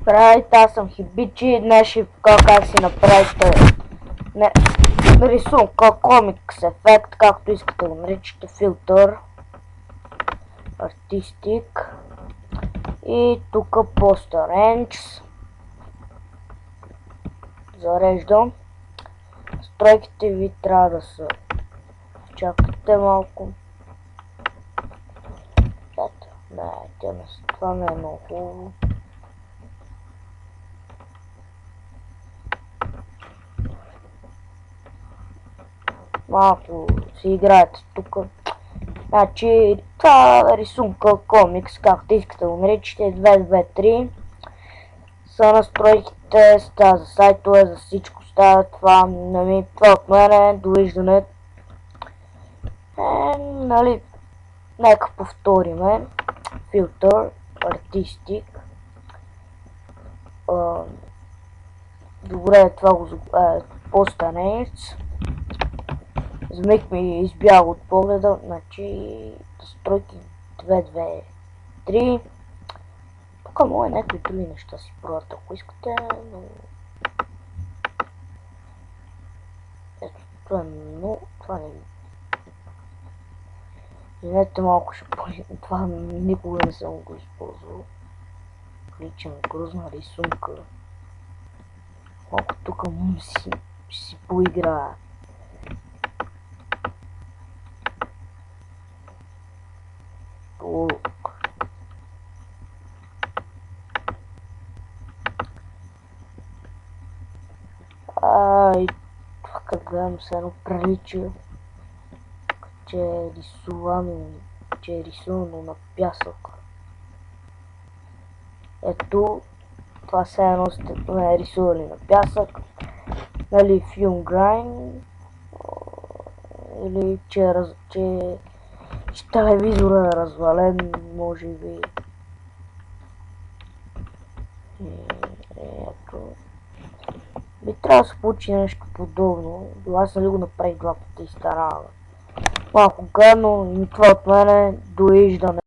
Здравейте, аз съм Хибичи. Днес ще ви покажа как си направите рисунка, комикс ефект, както искате го наричате, филтър, артистик и тук постър рендж. Зареждам. Стройките ви трябва да са, чакайте малко. Ето, това не е много хубаво. Малко си играете тук. Значи, това е рисунка, комикс, както искате го наричате, 223. Са настройките, става за сайтове, за всичко става това. Това от мене, довиждане. Нали, нека повториме. Филтър, артистик. Добре, това го постанец. За миг ми избяга от погледа, значи настройки 223. Тук може някои други неща си пробват, ако искате, но... Ето, това е много, това не... Извинете малко ще погледам, това никога не съм го използвал. Личен грозна рисунка. Малко тук си поиграя. И тук гледам се едно прилича, че е рисувано на пясък. Ето, това се едно сте рисували на пясък, нали, филм грайн, или че телевизора е развален, може би. Ето. Би трябва да се получи нещо подобно. Аз нали го направих два пъти и старава. Малко гадно и това от мене, довиждане.